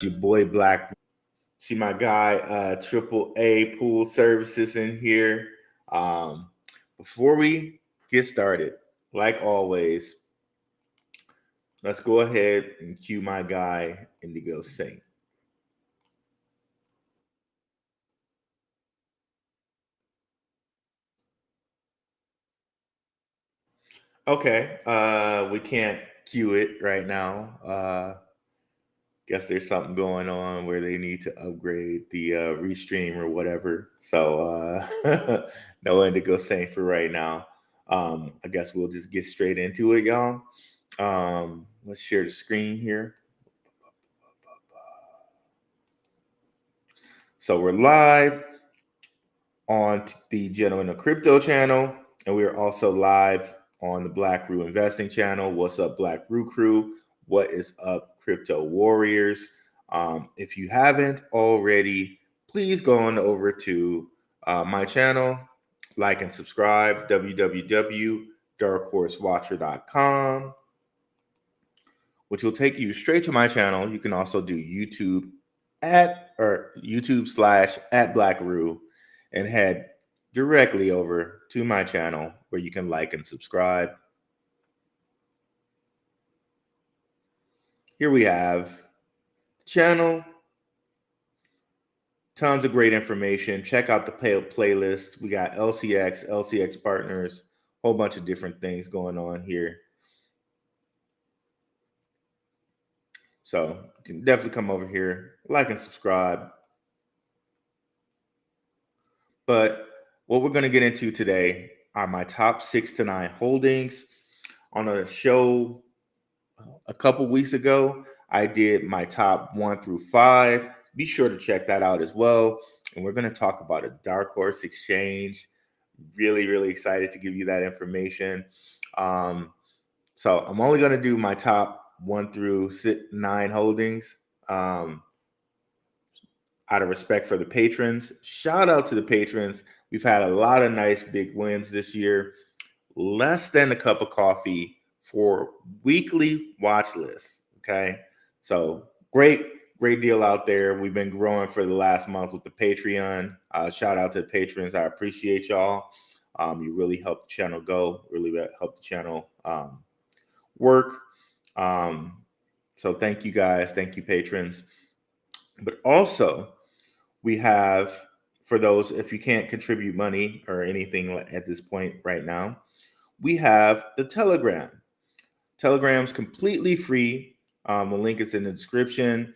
Your boy Black. See my guy Triple A Pool Services in here. Um, Before we get started, like always, let's go ahead and cue my guy Indigo Saint. Okay, we can't cue it right now. Guess there's something going on where they need to upgrade the restream or whatever. So no Indigo Saint for right now. I guess we'll just get straight into it, y'all. Let's share the screen here. So we're live on the Gentleman of Crypto channel, and we are also live on the Blackrue Investing channel. What's up, Blackrue crew? What is up, Crypto Warriors? If you haven't already, please go on over to my channel, like and subscribe, www.darkhorsewatcher.com, which will take you straight to my channel. You can also do YouTube YouTube/at Blackrue and head directly over to my channel where you can like and subscribe. Here we have channel, tons of great information. Check out the playlist. We got LCX partners, whole bunch of different things going on here. So you can definitely come over here, like and subscribe. But what we're going to get into today are my top 6 to 9 holdings. On a show a couple weeks ago, I did my top 1 through 5. Be sure to check that out as well. And we're going to talk about a Darkhorse Exchange. Really excited to give you that information. So I'm only going to do my top 1 through 9 holdings. Out of respect for the patrons. Shout out to the patrons. We've had a lot of nice big wins this year. Less than a cup of coffee for weekly watch lists. Okay. So great deal out there. We've been growing for the last month with the Patreon. Shout out to the patrons. I appreciate y'all. You really help the channel go, really help the channel work. So thank you guys. Thank you, patrons. But also, we have, for those, if you can't contribute money or anything at this point right now, we have the Telegram. Telegram's completely free. The link is in the description.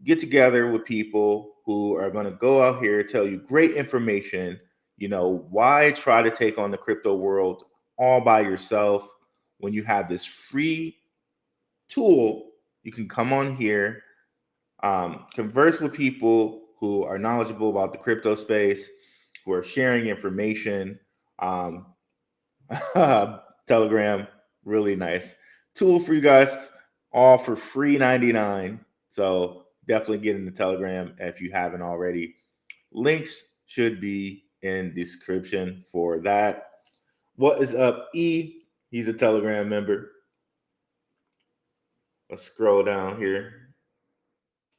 Get together with people who are going to go out here, tell you great information. You know, why try to take on the crypto world all by yourself when you have this free tool? You can come on here, converse with people who are knowledgeable about the crypto space, who are sharing information. Telegram, really nice tool for you guys, all for free 99. So definitely get in the Telegram if you haven't already. Links should be in the description for that. What is up, E? He's a Telegram member. Let's scroll down here.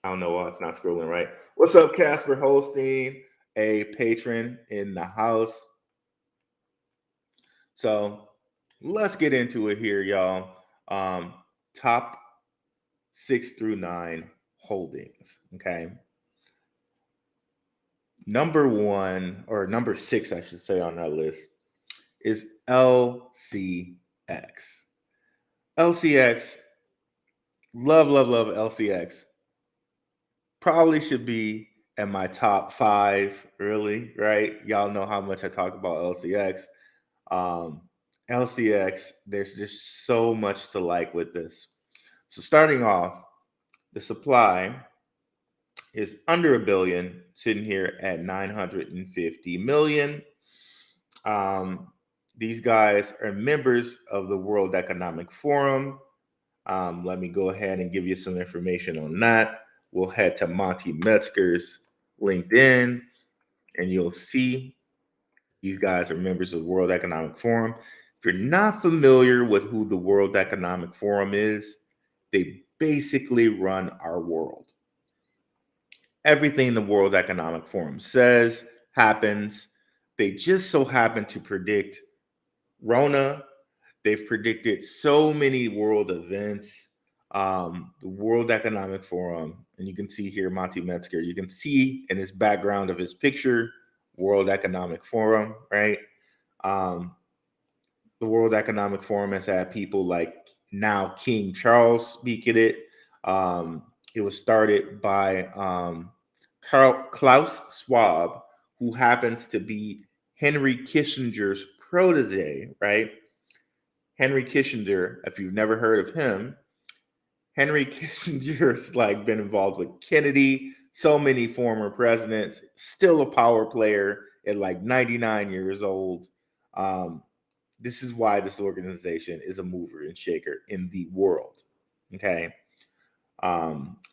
I don't know why it's not scrolling right. What's up, Casper Holstein, a patron in the house? So let's get into it here, y'all. Top 6 through 9 holdings. Okay. Number 1, or number 6, I should say, on that list is LCX. LCX, love LCX. Probably should be in my top 5, really, right? Y'all know how much I talk about LCX. LCX, there's just so much to like with this. So starting off, the supply is under a billion, sitting here at 950 million. These guys are members of the World Economic Forum. Let me go ahead and give you some information on that. We'll head to Monty Metzger's LinkedIn, and you'll see these guys are members of the World Economic Forum. If you're not familiar with who the World Economic Forum is, they basically run our world. Everything the World Economic Forum says happens. They just so happen to predict Rona. They've predicted so many world events. The World Economic Forum, and you can see here Monty Metzger. You can see in his background of his picture, World Economic Forum, right? Um, the World Economic Forum has had people like now King Charles speak at it. It was started by Klaus Schwab, who happens to be Henry Kissinger's protege, right? Henry Kissinger, if you've never heard of him, Henry Kissinger's like been involved with Kennedy, so many former presidents, still a power player at like 99 years old. Um, this is why this organization is a mover and shaker in the world. Okay.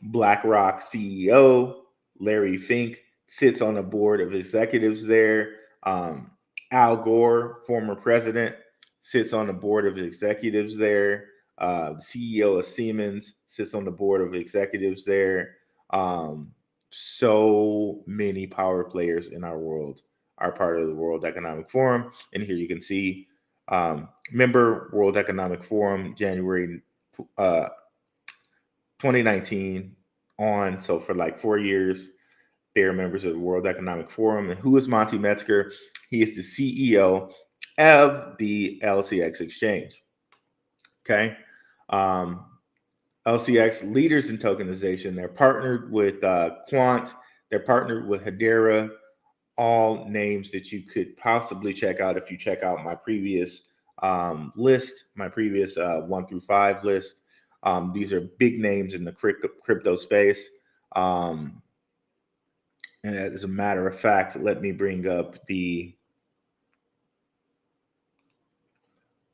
BlackRock CEO Larry Fink sits on a board of executives there. Al Gore, former president, sits on the board of executives there. CEO of Siemens sits on the board of executives there. So many power players in our world are part of the World Economic Forum. And here you can see, member World Economic Forum, January 2019 on. So for like 4 years, they're members of the World Economic Forum. And who is Monty Metzger? He is the CEO of the LCX Exchange. Okay. LCX leaders in tokenization. They're partnered with Quant. They're partnered with Hedera. All names that you could possibly check out if you check out my previous list, my previous 1 through 5 list. These are big names in the crypto space. And as a matter of fact, let me bring up the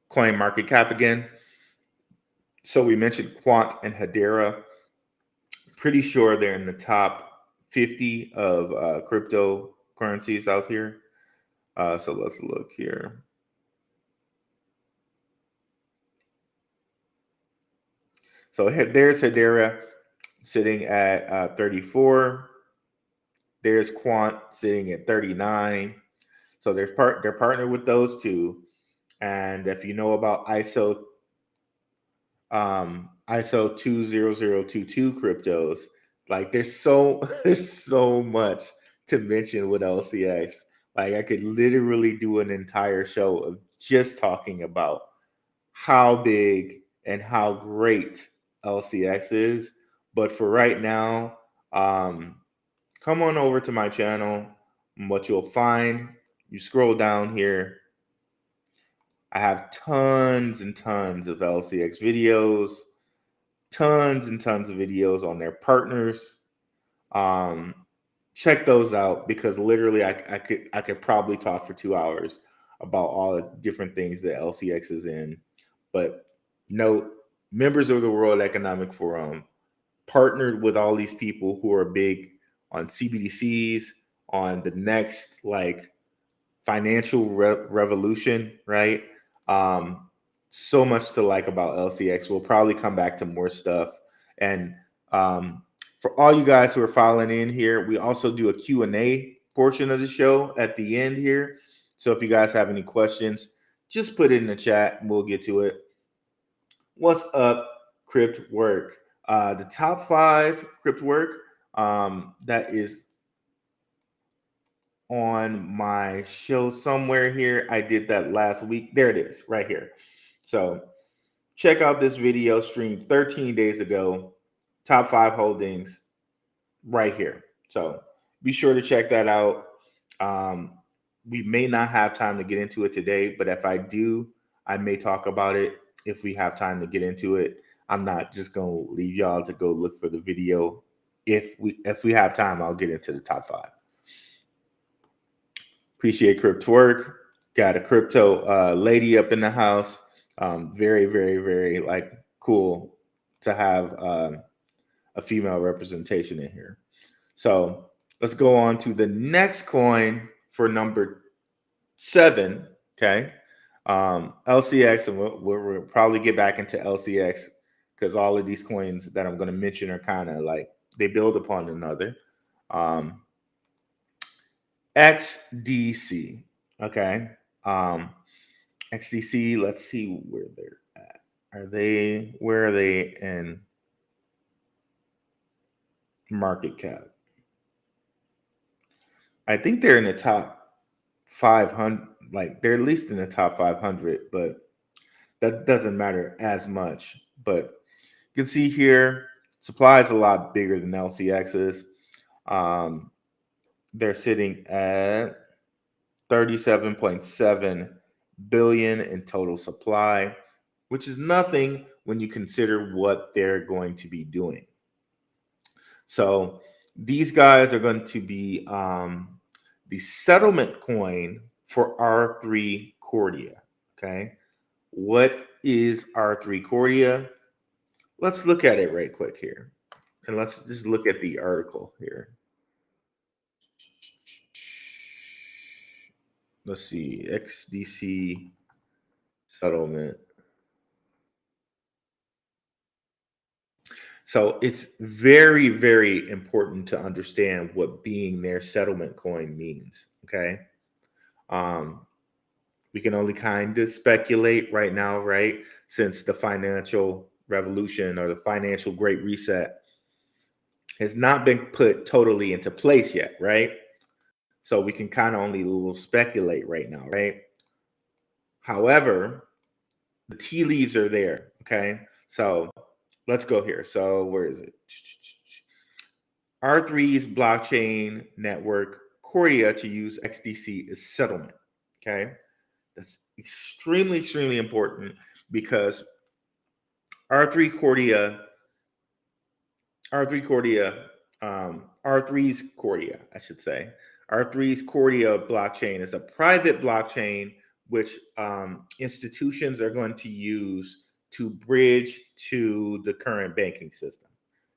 coin market cap again. So we mentioned Quant and Hedera. Pretty sure they're in the top 50 of cryptocurrencies out here. So let's look here. So there's Hedera sitting at 34. There's Quant sitting at 39. So they're partnered with those two. And if you know about ISO 20022 cryptos, like there's so much to mention with LCX. Like I could literally do an entire show of just talking about how big and how great LCX is. But for right now, come on over to my channel. And what you'll find, you scroll down here, I have tons and tons of LCX videos, tons and tons of videos on their partners. Check those out because literally I could probably talk for 2 hours about all the different things that LCX is in. But note, members of the World Economic Forum partnered with all these people who are big on CBDCs, on the next like financial revolution, right? So much to like about LCX. We'll probably come back to more stuff. And for all you guys who are following in here, we also do a Q&A portion of the show at the end here. So if you guys have any questions, just put it in the chat and we'll get to it. What's up, Crypt Work? The top 5 Crypt Work that is on my show somewhere here. I did that last week. There it is, right here. So check out this video streamed 13 days ago. Top 5 holdings right here. So be sure to check that out. We may not have time to get into it today, but if I do, I may talk about it if we have time to get into it. I'm not just going to leave y'all to go look for the video. If we have time, I'll get into the top 5. Appreciate Crypto Work. Got a crypto lady up in the house. Very, very, very like cool to have a female representation in here. So let's go on to the next coin for number 7. Okay. LCX, and we'll probably get back into LCX because all of these coins that I'm going to mention are kind of like they build upon another. Um, XDC. Okay. Um, XDC, let's see where they're at. Where are they in market cap? I think they're in the top 500, like they're at least in the top 500, but that doesn't matter as much. But you can see here, supply is a lot bigger than LCX's. Um, they're sitting at 37.7 billion in total supply, which is nothing when you consider what they're going to be doing. So these guys are going to be the settlement coin for R3 Cordia. Okay. What is R3 Cordia? Let's look at it right quick here. And let's just look at the article here. Let's see, XDC settlement. So it's very, very important to understand what being their settlement coin means. Okay. Um, we can only kind of speculate right now, right? Since the financial revolution or the financial great reset has not been put totally into place yet, right? So we can kind of only a little speculate right now, right? However, the tea leaves are there. Okay. So let's go here. So where is it? R3's blockchain network, Cordia, to use XDC is settlement. Okay. That's extremely, extremely important because R3 Cordia, R3 Cordia, R3's Cordia, I should say. R3's Cordia blockchain is a private blockchain which institutions are going to use to bridge to the current banking system.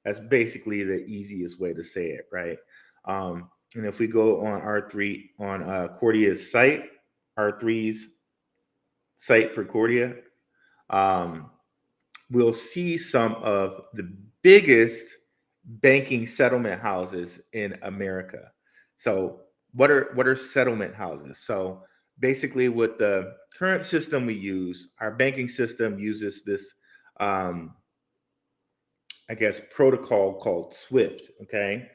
That's basically the easiest way to say it, right? And if we go on R3 on Cordia's site, R3's site for Cordia, um, we'll see some of the biggest banking settlement houses in America. So what are settlement houses? So basically with the current system we use, our banking system uses this I guess protocol called Swift, okay?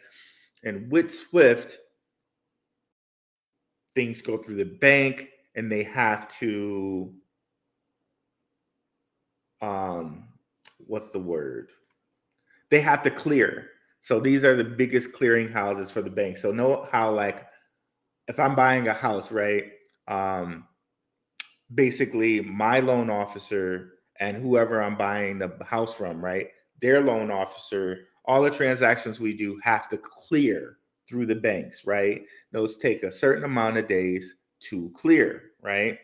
And with Swift, things go through the bank and they have to um what's the word? They have to clear. So these are the biggest clearing houses for the bank. So know how like if I'm buying a house, right? Um, basically my loan officer and whoever I'm buying the house from, right? Their loan officer, all the transactions we do have to clear through the banks, right? Those take a certain amount of days to clear, right?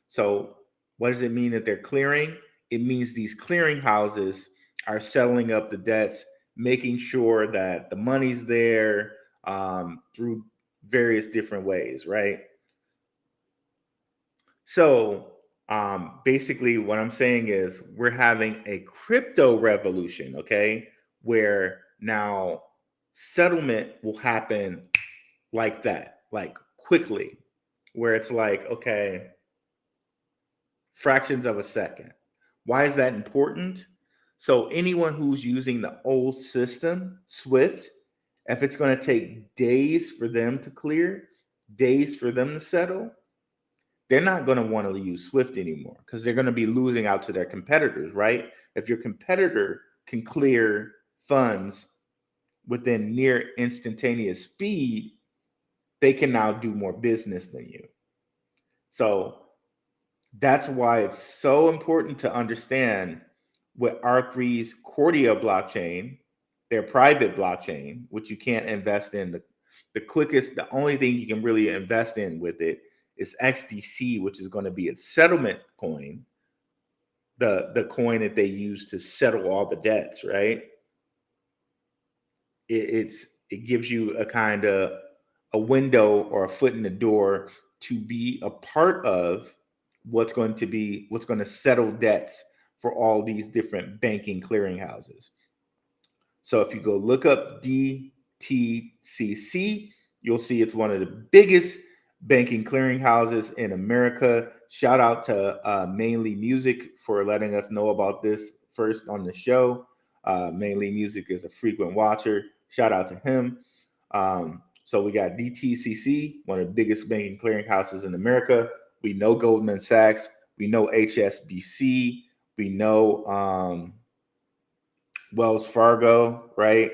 So what does it mean that they're clearing? It means these clearing houses are settling up the debts, making sure that the money's there through various different ways, right? So basically, what I'm saying is we're having a crypto revolution, okay, where now settlement will happen like that, like quickly, where it's like, okay, fractions of a second. Why is that important? So anyone who's using the old system, Swift, if it's going to take days for them to clear, days for them to settle, they're not going to want to use Swift anymore because they're going to be losing out to their competitors, right? If your competitor can clear funds within near instantaneous speed, they can now do more business than you. So that's why it's so important to understand with R3's Cordia blockchain, their private blockchain, which you can't invest in. The quickest, the only thing you can really invest in with it is XDC, which is going to be its settlement coin, the coin that they use to settle all the debts, right? It gives you a kind of a window or a foot in the door to be a part of what's going to settle debts for all these different banking clearinghouses. So if you go look up DTCC. You'll see it's one of the biggest banking clearinghouses in America. Shout out to Mainly Music for letting us know about this first on the show. Mainly Music is a frequent watcher. Shout out to him. So we got DTCC, one of the biggest banking clearinghouses in America. We know Goldman Sachs. We know HSBC. We know Wells Fargo, right?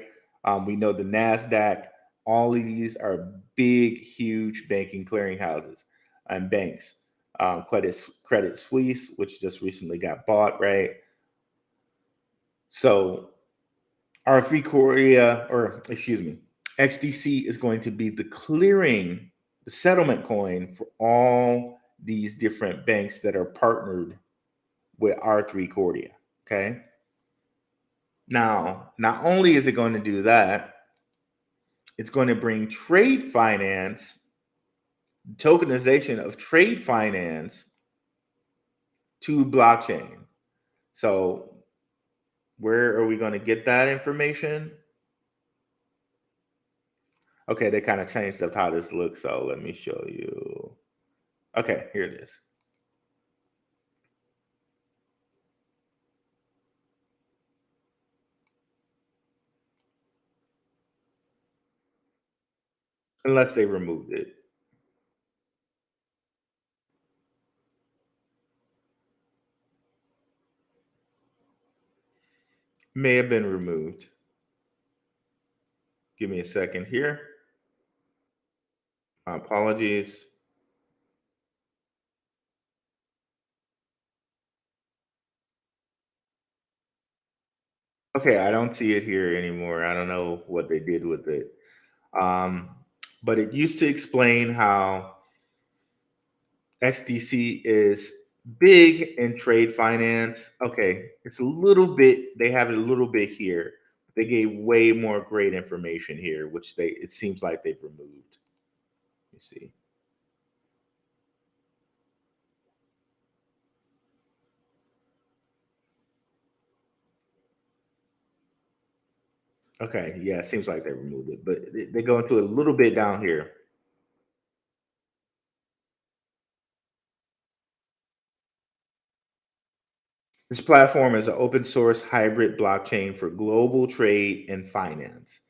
We know the NASDAQ. All of these are big, huge banking clearinghouses and banks. Credit Suisse, which just recently got bought, right? So R3 Korea, or excuse me, XDC is going to be the clearing, the settlement coin for all these different banks that are partnered with R3 Korea. Okay. Now, not only is it going to do that, it's going to bring trade finance, tokenization of trade finance to blockchain. So, where are we going to get that information? Okay, they kind of changed up how this looks. So, let me show you. Okay, here it is. Unless they removed it. May have been removed. Give me a second here. My apologies. Okay, I don't see it here anymore. I don't know what they did with it. Um, but it used to explain how XDC is big in trade finance. Okay, it's a little bit, they have it a little bit here. They gave way more great information here, which it seems like they've removed. You see. Okay, yeah, it seems like they removed it, but they go into a little bit down here. This platform is an open source hybrid blockchain for global trade and finance.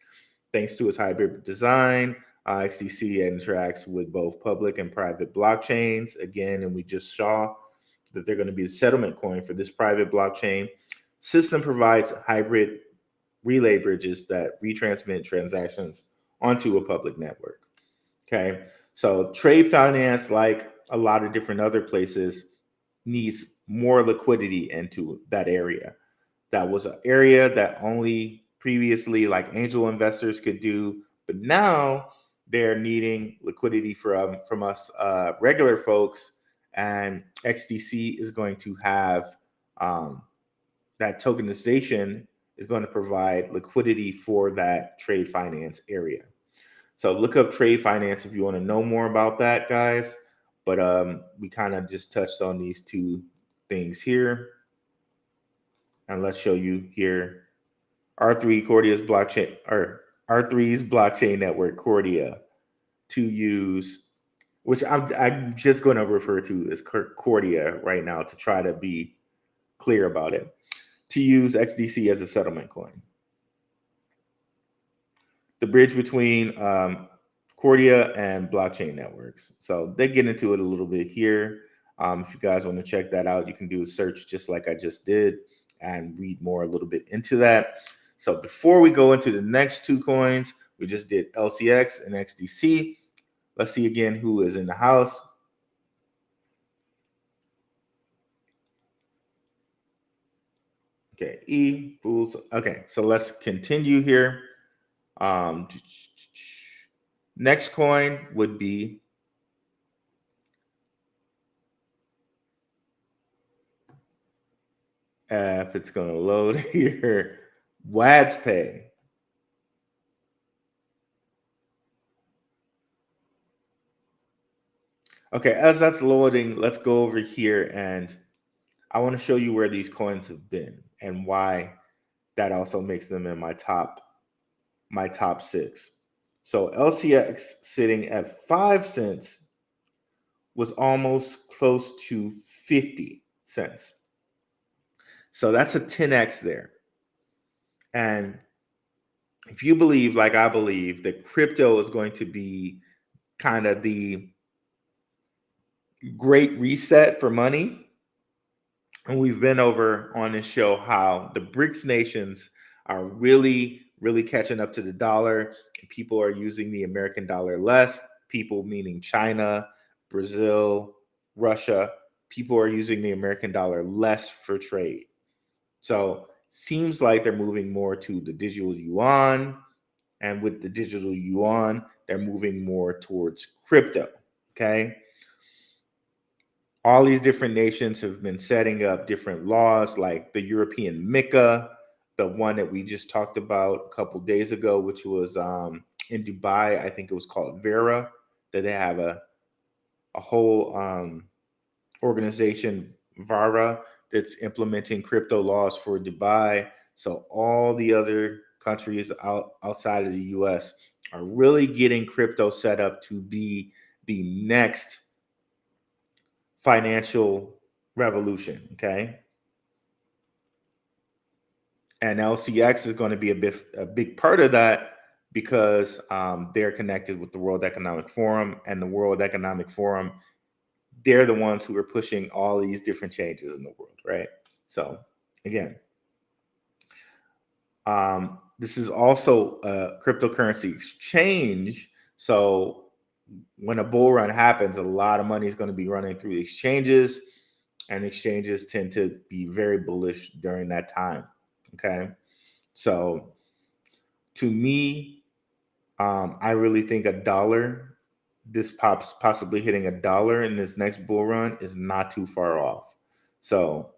Thanks to its hybrid design, XDC interacts with both public and private blockchains. Again, and we just saw that they're going to be the settlement coin for this private blockchain. System provides hybrid relay bridges that retransmit transactions onto a public network. Okay, so trade finance, like a lot of different other places, needs more liquidity into that area. That was an area that only previously like angel investors could do, but now they're needing liquidity from us regular folks, and XDC is going to have that tokenization is going to provide liquidity for that trade finance area. So look up trade finance if you want to know more about that, guys. But we kind of just touched on these two things here. And let's show you here R3 Cordia's blockchain, or R3's blockchain network Cordia, to use, which I'm just going to refer to as Cordia right now to try to be clear about it, to use XDC as a settlement coin. The bridge between Cordia and blockchain networks. So they get into it a little bit here. If you guys want to check that out, you can do a search just like I just did and read more a little bit into that. So before we go into the next two coins, we just did LCX and XDC. Let's see again who is in the house. Okay, E, Bulls. Okay, so let's continue here. Next coin would be if it's going to load here, WadsPay. Okay, as that's loading, let's go over here and I want to show you where these coins have been and why that also makes them in my top my top 6. So LCX sitting at 5 cents was almost close to 50 cents. So that's a 10x there. And if you believe, like I believe, that crypto is going to be kind of the great reset for money, and we've been over on this show how the BRICS nations are really, really catching up to the dollar. People are using the American dollar less. People meaning China, Brazil, Russia. People are using the American dollar less for trade. So seems like they're moving more to the digital yuan. And with the digital yuan, they're moving more towards crypto. Okay. All these different nations have been setting up different laws, like the European MiCA, the one that we just talked about a couple days ago, which was in Dubai. I think it was called Vera, that they have a whole organization, VARA, that's implementing crypto laws for Dubai. So all the other countries outside of the US are really getting crypto set up to be the next financial revolution, okay? And LCX is going to be a big part of that because they're connected with the World Economic Forum, and the World Economic Forum, they're the ones who are pushing all these different changes in the world, right? So again, this is also a cryptocurrency exchange. So when a bull run happens, a lot of money is going to be running through exchanges, and exchanges tend to be very bullish during that time. Okay. So to me, I really think this possibly hitting $1 in this next bull run is not too far off. So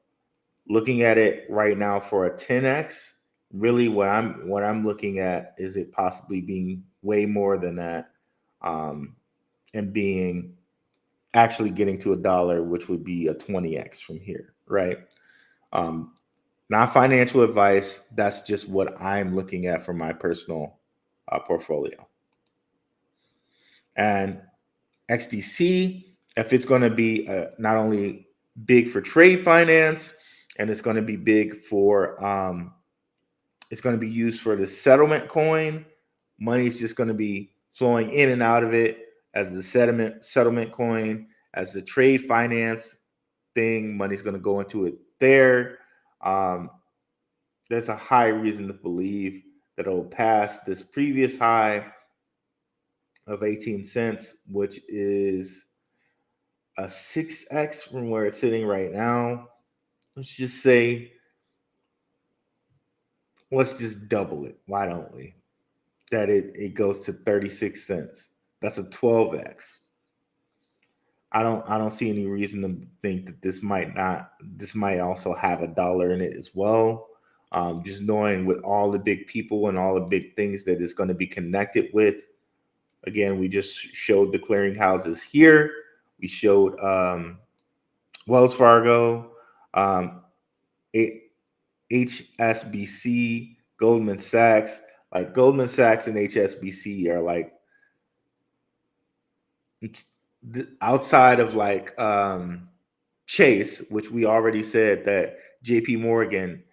looking at it right now for a 10x, really what I'm looking at is it possibly being way more than that, and being actually getting to $1, which would be a 20x from here, right? Not financial advice. That's just what I'm looking at for my personal portfolio. And XDC, if it's going to be not only big for trade finance, and it's going to be big for, it's going to be used for the settlement coin. Money's just going to be flowing in and out of it as the settlement coin, as the trade finance thing. Money's going to go into it there. There's a high reason to believe that it'll pass this previous high of 18 cents, which is a 6x from where it's sitting right now. Let's just double it. Why don't we? That it goes to 36 cents. That's a 12x. I don't see any reason to think that this might also have $1 in it as well. Just knowing with all the big people and all the big things that it's going to be connected with. Again, we just showed the clearinghouses here. We showed Wells Fargo, HSBC, Goldman Sachs. Like Goldman Sachs and HSBC are like, outside of like Chase, which we already said that JP Morgan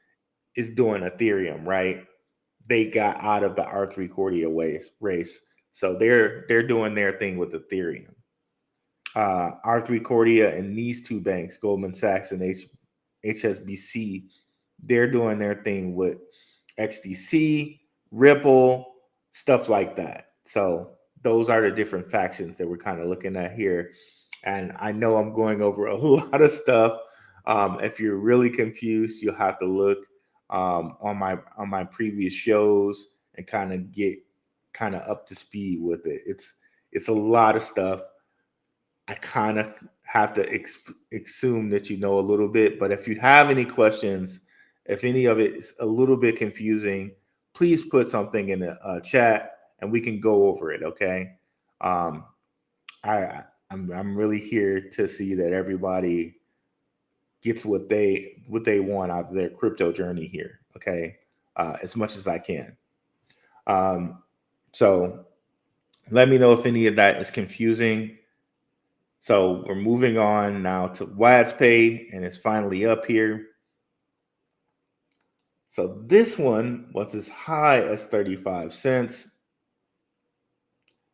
is doing Ethereum, right? They got out of the R3 Cordia race. So they're doing their thing with Ethereum. R3 Cordia and these two banks, Goldman Sachs and HSBC, they're doing their thing with XDC, Ripple, stuff like that. So those are the different factions that we're kind of looking at here. And I know I'm going over a lot of stuff. If you're really confused, you'll have to look on my previous shows and kind of get up to speed with it. It's a lot of stuff. I kind of have to assume that you know a little bit, but if you have any questions, if any of it is a little bit confusing, please put something in the chat and we can go over it. Okay. I'm really here to see that everybody gets what they want out of their crypto journey here. Okay. As much as I can. So let me know if any of that is confusing. So we're moving on now to WADSPay, and it's finally up here. So this one was as high as 35 cents,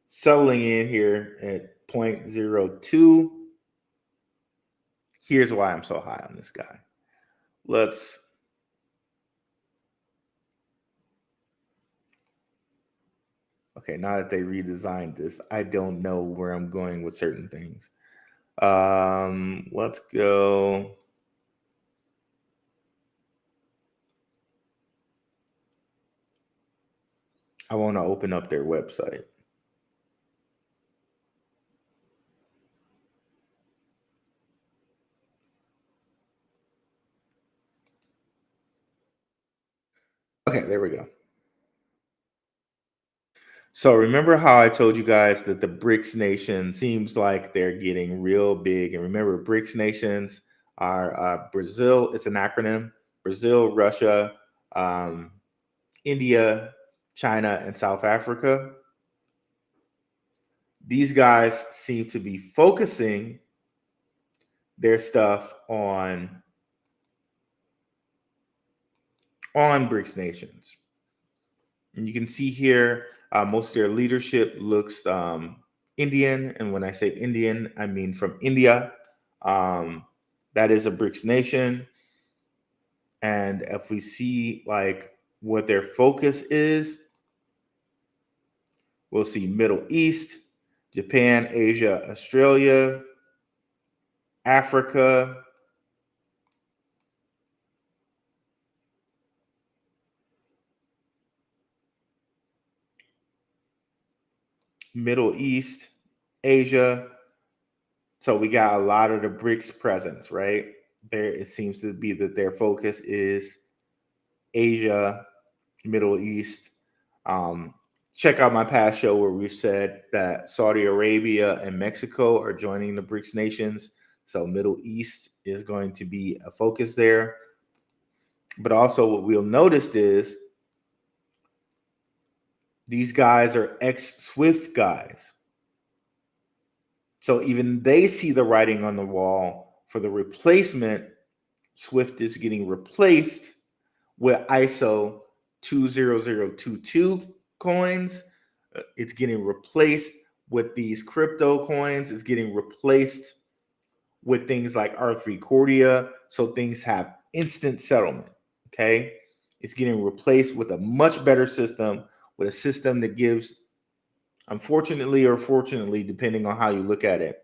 settling in here at 0.02. Here's why I'm so high on this guy. Okay, now that they redesigned this, I don't know where I'm going with certain things. Let's go. I want to open up their website. Okay, there we go. So remember how I told you guys that the BRICS nation seems like they're getting real big. And remember, BRICS nations are Brazil, it's an acronym, Brazil, Russia, India, China, and South Africa. These guys seem to be focusing their stuff on BRICS nations. And you can see here, most of their leadership looks Indian. And when I say Indian, I mean from India. That is a BRICS nation. And if we see like what their focus is, we'll see Middle East, Japan, Asia, Australia, Africa, Middle East, Asia. So we got a lot of the BRICS presence, right? There, it seems to be that their focus is Asia, Middle East. Check out my past show where we've said that Saudi Arabia and Mexico are joining the BRICS nations. So Middle East is going to be a focus there. But also what we'll notice is these guys are ex-SWIFT guys. So even they see the writing on the wall for the replacement. SWIFT is getting replaced with ISO 20022 coins. It's getting replaced with these crypto coins. It's getting replaced with things like R3 Cordia. So things have instant settlement. Okay. It's getting replaced with a much better system, with a system that gives, unfortunately or fortunately, depending on how you look at it,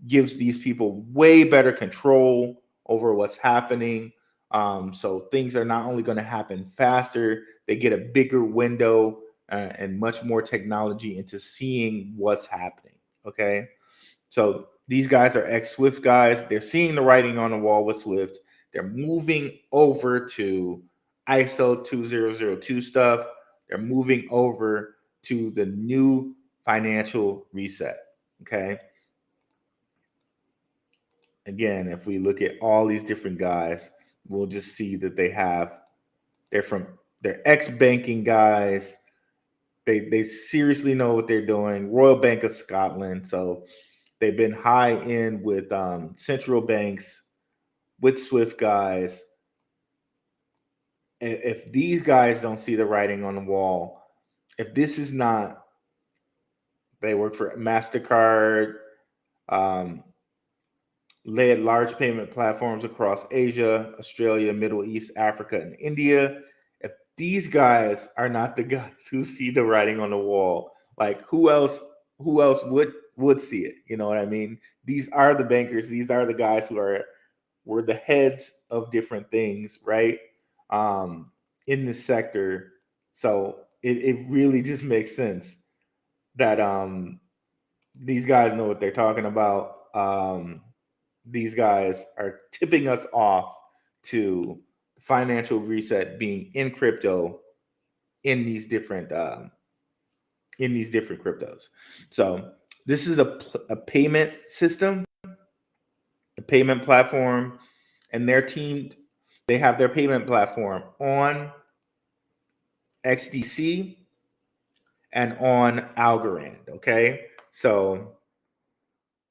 gives these people way better control over what's happening. So things are not only going to happen faster, they get a bigger window and much more technology into seeing what's happening. Okay. So these guys are ex-SWIFT guys. They're seeing the writing on the wall with SWIFT. They're moving over to ISO 2002 stuff. They're moving over to the new financial reset. Okay. Again, if we look at all these different guys, we'll just see that they're ex-banking guys. They seriously know what they're doing. Royal Bank of Scotland. So they've been high end with central banks, with SWIFT guys. And if these guys don't see the writing on the wall, if this is not, they work for MasterCard, led large payment platforms across Asia, Australia, Middle East, Africa, and India. If these guys are not the guys who see the writing on the wall, like who else would see it? You know what I mean? These are the bankers, these are the guys were the heads of different things, right? In this sector. So it really just makes sense that these guys know what they're talking about. These guys are tipping us off to financial reset being in crypto in these different cryptos. So this is a payment system, a payment platform, and their team, they have their payment platform on XDC, and on Algorand. Okay, so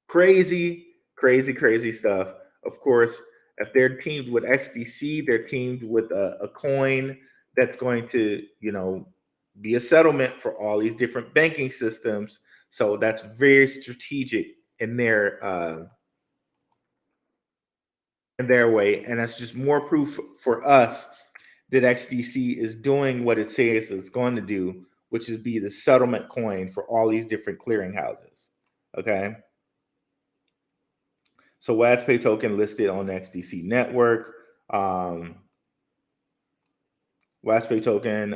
crazy, crazy, crazy stuff. Of course, if they're teamed with XDC, they're teamed with a coin that's going to, be a settlement for all these different banking systems. So that's very strategic in their way, and that's just more proof for us that XDC is doing what it says it's going to do, which is be the settlement coin for all these different clearinghouses. Okay. So WASPay token listed on the XDC network. WASPay token,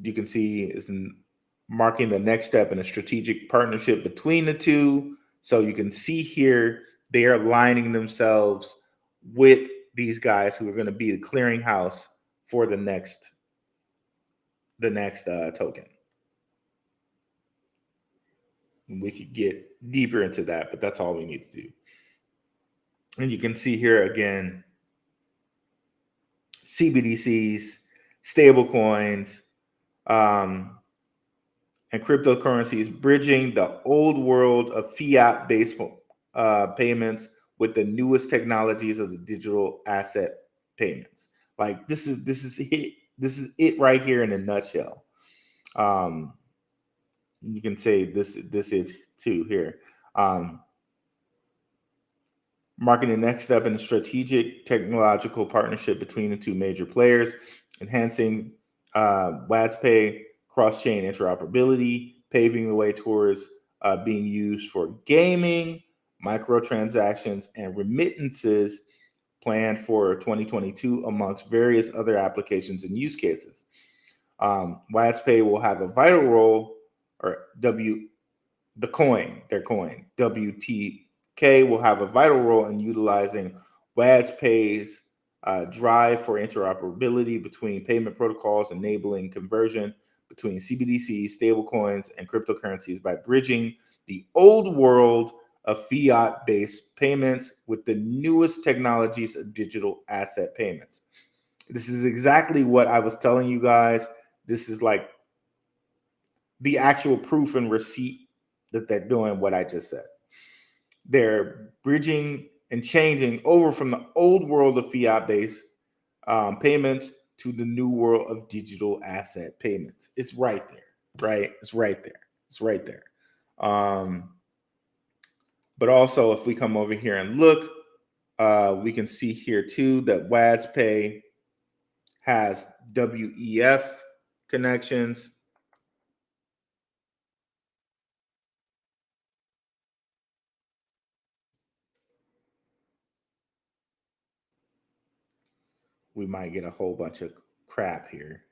you can see, is marking the next step in a strategic partnership between the two. So you can see here they are aligning themselves with these guys who are going to be the clearinghouse for the next token. We could get deeper into that, but that's all we need to do. And you can see here again, CBDCs, stable coins, and cryptocurrencies bridging the old world of fiat-based payments with the newest technologies of the digital asset payments. Like this is it. This is it right here in a nutshell. You can say this is too here. Marking the next step in a strategic technological partnership between the two major players, enhancing WASPay cross-chain interoperability, paving the way towards being used for gaming, microtransactions, and remittances planned for 2022, amongst various other applications and use cases. WASPay will have a vital role, or their coin, WTK, will have a vital role in utilizing WASPay's drive for interoperability between payment protocols, enabling conversion between CBDCs, stablecoins, and cryptocurrencies by bridging the old world of fiat-based payments with the newest technologies of digital asset payments. This is exactly what I was telling you guys. This is like the actual proof and receipt that they're doing what I just said. They're bridging and changing over from the old world of fiat-based payments to the new world of digital asset payments. It's right there, right? It's right there. It's right there. But also, if we come over here and look, we can see here too that WASPay has WEF connections. We might get a whole bunch of crap here.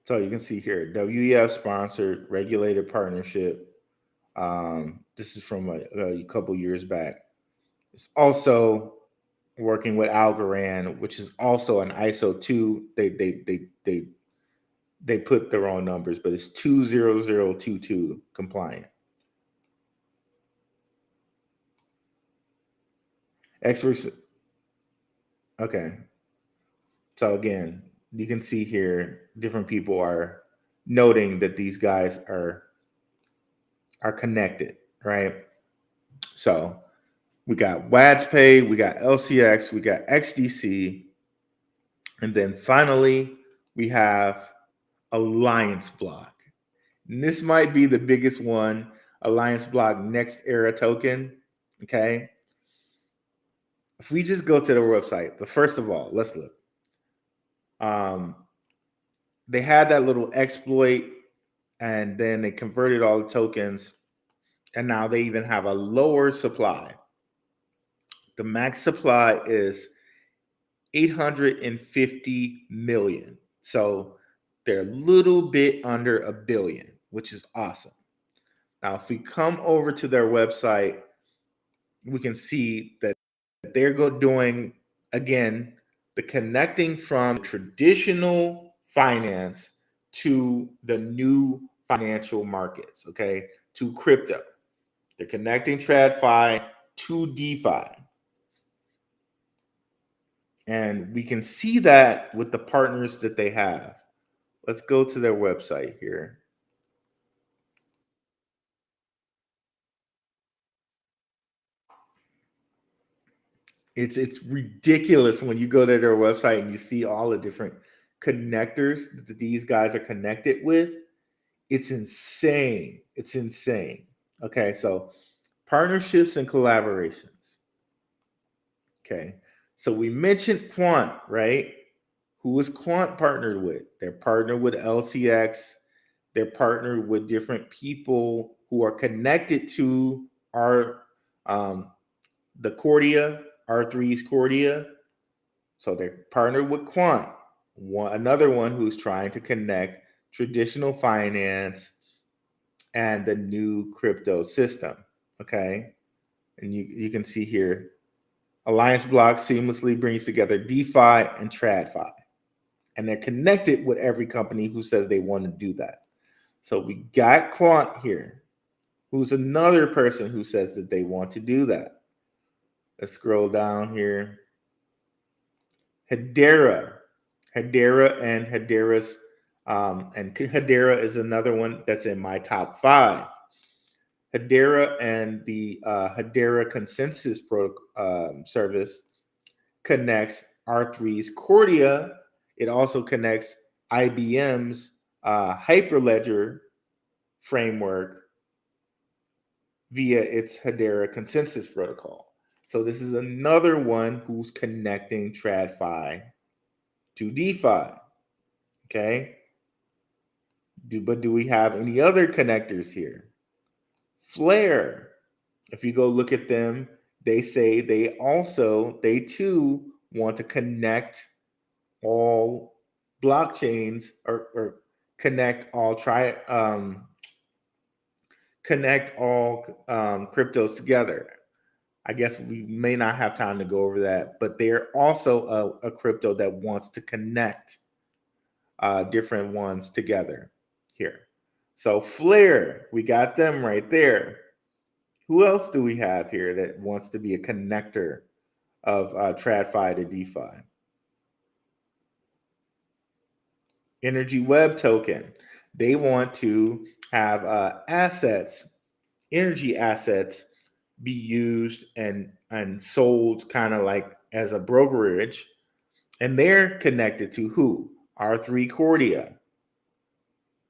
So you can see here, WEF sponsored regulated partnership. This is from a couple years back. It's also working with Algorand, which is also an ISO 2. They put their own numbers, but it's 20022 compliant. Experts. Okay. So again, you can see here different people are noting that these guys are connected, right? So we got WASPay, we got LCX, we got XDC, and then finally we have Alliance Block. And this might be the biggest one, Alliance Block Next Era token. Okay. If we just go to their website, but first of all, let's look. They had that little exploit, and then they converted all the tokens, and now they even have a lower supply. The max supply is 850 million. So they're a little bit under a billion, which is awesome. Now, if we come over to their website, we can see that they're doing, again, the connecting from traditional finance to the new financial markets, okay, to crypto. They're connecting TradFi to DeFi. And we can see that with the partners that they have. Let's go to their website here. It's ridiculous when you go to their website and you see all the different connectors that these guys are connected with. It's insane. It's insane. Okay, so partnerships and collaborations. Okay, so we mentioned Quant, right? Who is Quant partnered with? They're partnered with LCX. They're partnered with different people who are connected to our the Cordia, R3's Cordia. So they're partnered with Quant, another one who's trying to connect traditional finance and the new crypto system. Okay. And you can see here, Alliance Block seamlessly brings together DeFi and TradFi. And they're connected with every company who says they want to do that. So we got Quant here, who's another person who says that they want to do that. Let's scroll down here. Hedera and Hedera's and Hedera is another one that's in my top 5. Hedera and the Hedera Consensus service connects R3's Cordia. It also connects IBM's Hyperledger framework via its Hedera Consensus protocol. So this is another one who's connecting TradFi to DeFi. Okay. But do we have any other connectors here? Flare. If you go look at them, they say they too want to connect all blockchains or connect all cryptos together. I guess we may not have time to go over that, but they're also a crypto that wants to connect different ones together here. So Flare, we got them right there. Who else do we have here that wants to be a connector of TradFi to DeFi? Energy Web Token. They want to have energy assets, be used and sold kind of like as a brokerage. And they're connected to who? R3 Cordia.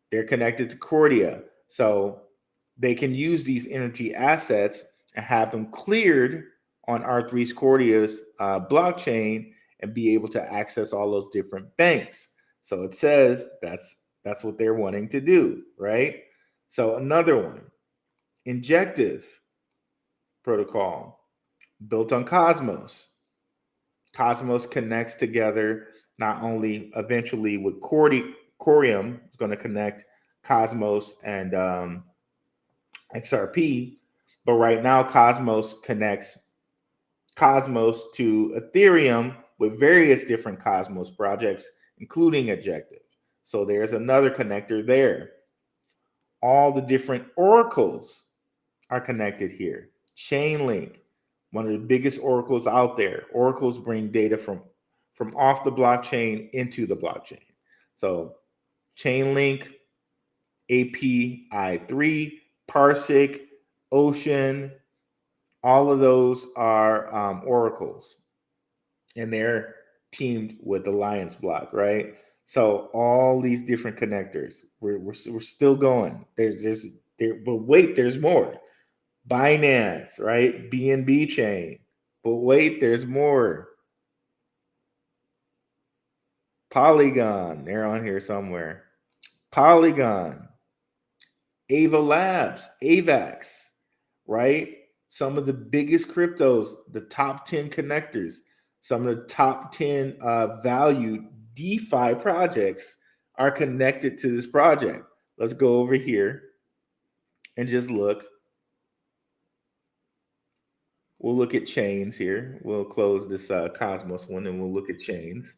They're connected to Cordia. So they can use these energy assets and have them cleared on R3's Cordia's blockchain and be able to access all those different banks. So it says that's what they're wanting to do, right? So another one, Injective protocol built on Cosmos. Cosmos connects together not only eventually with Corium, it's going to connect Cosmos and XRP, but right now Cosmos connects Cosmos to Ethereum with various different Cosmos projects, including Injective. So there's another connector there. All the different oracles are connected here. Chainlink, one of the biggest oracles out there. Oracles bring data from off the blockchain into the blockchain. So Chainlink, API3, Parsec, Ocean, all of those are oracles, and they're teamed with Alliance Block, right? So all these different connectors, we're still going. But wait, there's more. Binance, right? BNB chain. But wait, there's more. Polygon, they're on here somewhere. Polygon, Ava Labs, AVAX, right? Some of the biggest cryptos, the top 10 connectors, some of the top 10 valued DeFi projects are connected to this project. Let's go over here and just look. We'll look at chains here. We'll close this Cosmos one and we'll look at chains.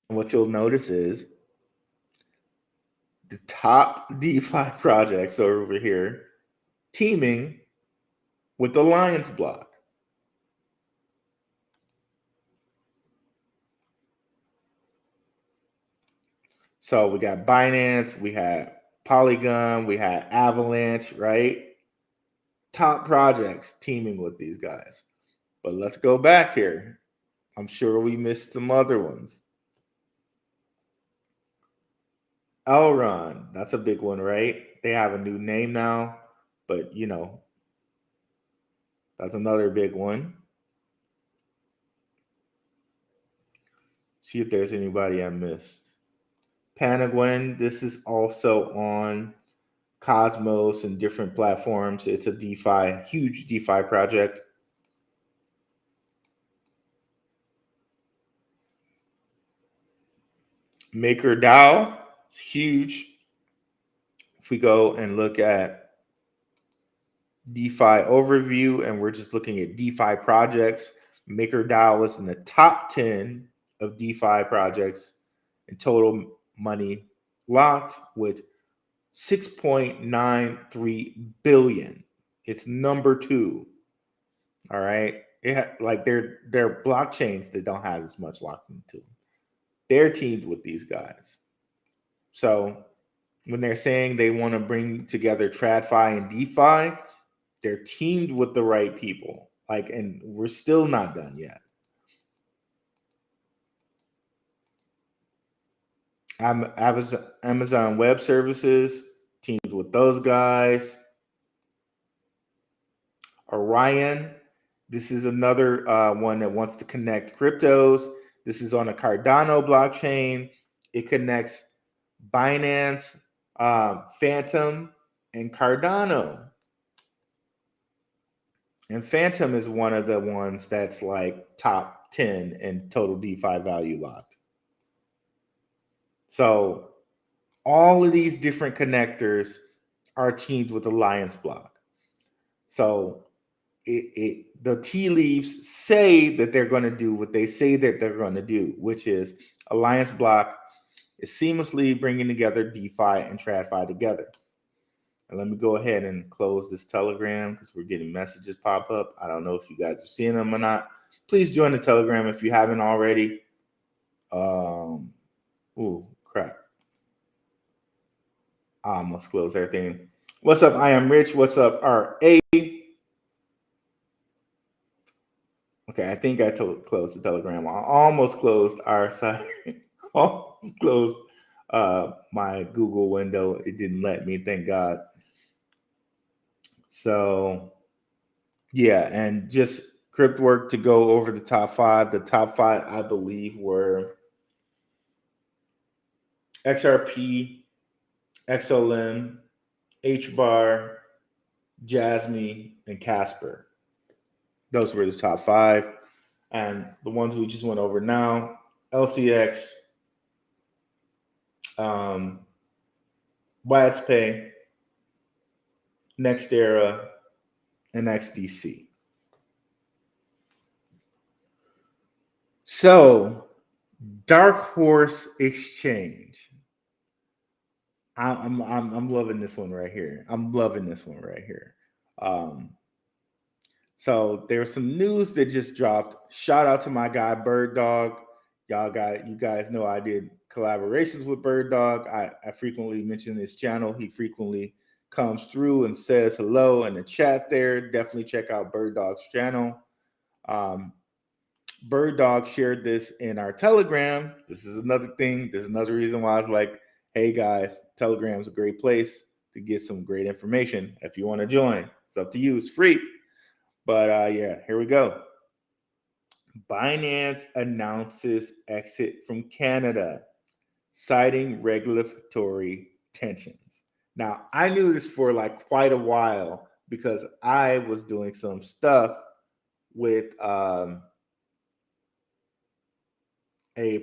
And what you'll notice is the top DeFi projects are over here teaming with Alliance Block. So we got Binance, we had Polygon, we had Avalanche, right? Top projects teaming with these guys. But let's go back here. I'm sure we missed some other ones. Elron, that's a big one, right? They have a new name now, but that's another big one. See if there's anybody I missed. Panaguin, this is also on Cosmos and different platforms. It's a DeFi, huge DeFi project. MakerDAO is huge. If we go and look at DeFi overview and we're just looking at DeFi projects, MakerDAO is in the top 10 of DeFi projects in total money locked with 6.93 billion. It's number 2. All right. Like they're blockchains that don't have as much locked into them. They're teamed with these guys. So when they're saying they want to bring together TradFi and DeFi, they're teamed with the right people. And we're still not done yet. Amazon Web Services teamed with those guys. Orion, this is another one that wants to connect cryptos. This is on a Cardano blockchain. It connects Binance, Phantom, and Cardano. And Phantom is one of the ones that's like top 10 in total DeFi value locked. So all of these different connectors are teamed with Alliance Block. So the tea leaves say that they're going to do what they say that they're going to do, which is Alliance Block is seamlessly bringing together DeFi and TradFi together. And let me go ahead and close this Telegram because we're getting messages pop up. I don't know if you guys are seeing them or not. Please join the Telegram if you haven't already. Ooh, crap. I almost closed everything. What's up? I am Rich. What's up? RA. Okay, I think I closed the Telegram. I almost closed our site. Almost closed my Google window. It didn't let me, thank God. So, yeah, and just crypt work to go over the top 5. The top 5, I believe, were XRP, XLM, HBAR, Jasmy, and Casper. Those were the top 5. And the ones we just went over now, LCX, WatsPay, NextEra, and XDC. So, Darkhorse Exchange. I'm loving this one right here. So there's some news that just dropped. Shout out to my guy Bird Dog. You guys know I did collaborations with Bird Dog. I frequently mention this channel. He frequently comes through and says hello in the chat there. Definitely check out Bird Dog's channel. Bird Dog shared this in our Telegram. This is another thing. There's another reason why I was like, hey guys, Telegram's a great place to get some great information. If you want to join, it's up to you. It's free. But yeah, here we go. Binance announces exit from Canada, citing regulatory tensions. Now, I knew this for like quite a while because I was doing some stuff with a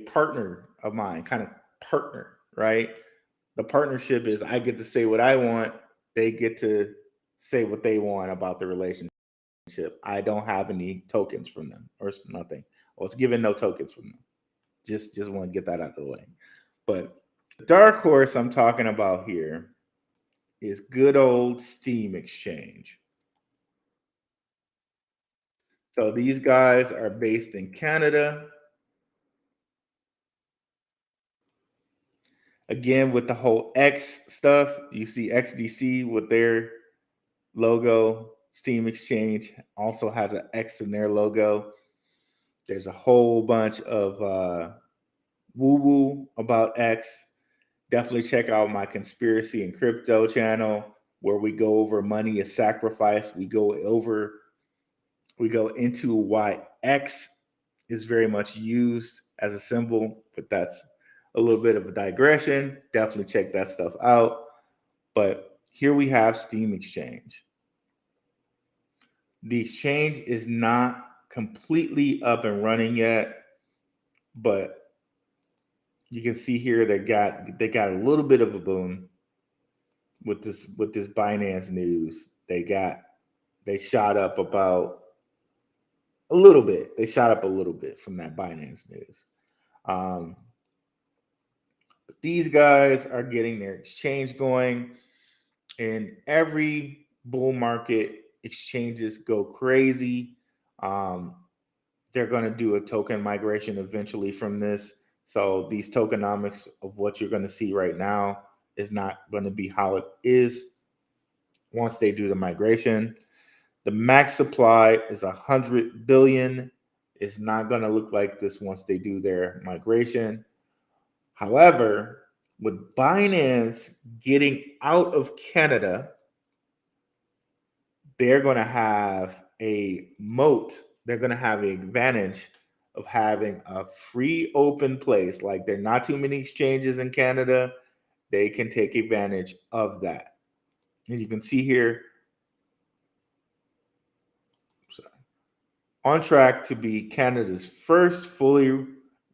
partner of mine, kind of partner, right? The partnership is I get to say what I want, they get to say what they want about the relationship. I don't have any tokens from them or nothing. I was given no tokens from them. Just want to get that out of the way. But the dark horse I'm talking about here is good old Steam Exchange. So these guys are based in Canada. Again, with the whole X stuff, you see XDC with their logo. Steam Exchange also has an X in their logo. There's a whole bunch of woo-woo about X. Definitely check out my Conspiracy and Crypto channel where we go over money is sacrifice. We go into why X is very much used as a symbol, but that's a little bit of a digression. Definitely check that stuff out. But here we have Steam Exchange. The exchange is not completely up and running yet, but you can see here they got a little bit of a boom with this Binance news. They shot up about a little bit. They shot up a little bit from that Binance news. But these guys are getting their exchange going. In every bull market, exchanges go crazy. They're going to do a token migration eventually from this. So these tokenomics of what you're going to see right now is not going to be how it is once they do the migration. The max supply is 100 billion. It's not going to look like this once they do their migration. However, with Binance getting out of Canada, they're going to have a moat. They're going to have an advantage of having a free open place. Like there are not too many exchanges in Canada. They can take advantage of that. And you can see here, on track to be Canada's first fully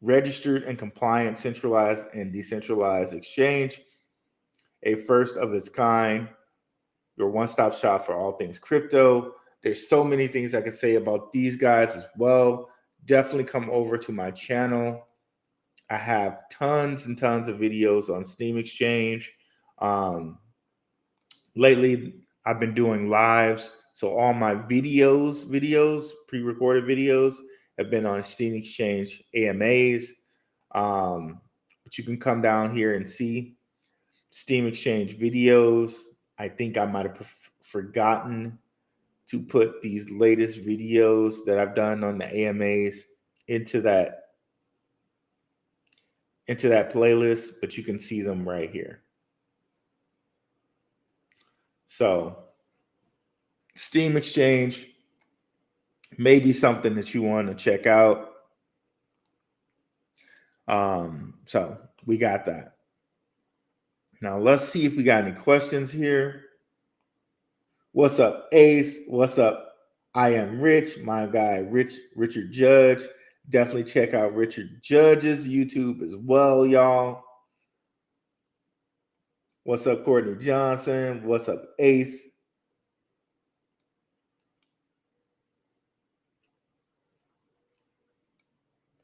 registered and compliant centralized and decentralized exchange, a first of its kind, your one-stop shop for all things crypto. There's so many things I can say about these guys as well. Definitely come over to my channel. I have tons and tons of videos on Steam Exchange. Lately, I've been doing lives. So all my videos, pre-recorded videos have been on Steam Exchange AMAs. But you can come down here and see Steam Exchange videos. I think I might have forgotten to put these latest videos that I've done on the AMAs into that playlist, but you can see them right here. So Steam Exchange may be something that you want to check out. So we got that. Now let's see if we got any questions here. What's up, Ace? What's up? I am Rich, my guy, Richard Judge. Definitely check out Richard Judge's YouTube as well, y'all. What's up, Courtney Johnson? What's up, Ace?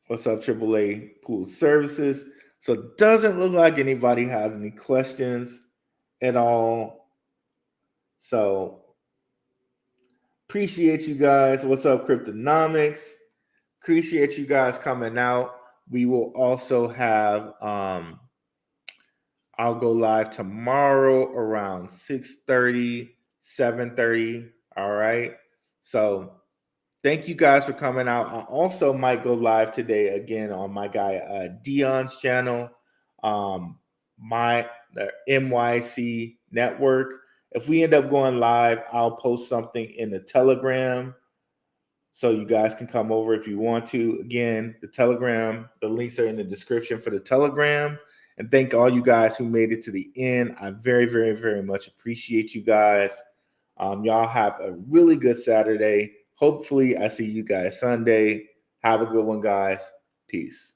What's up, AAA Pool Services? So it doesn't look like anybody has any questions at all. So appreciate you guys. What's up, Cryptonomics? Appreciate you guys coming out. We will also have I'll go live tomorrow around 6:30, 7:30. All right. So thank you guys for coming out. I also might go live today again on my guy Dion's channel, the MYC network. If we end up going live, I'll post something in the Telegram so you guys can come over if you want to. Again, the Telegram, the links are in the description for the Telegram. And thank all you guys who made it to the end. I very, very, very much appreciate you guys. Y'all have a really good Saturday. Hopefully, I see you guys Sunday. Have a good one, guys. Peace.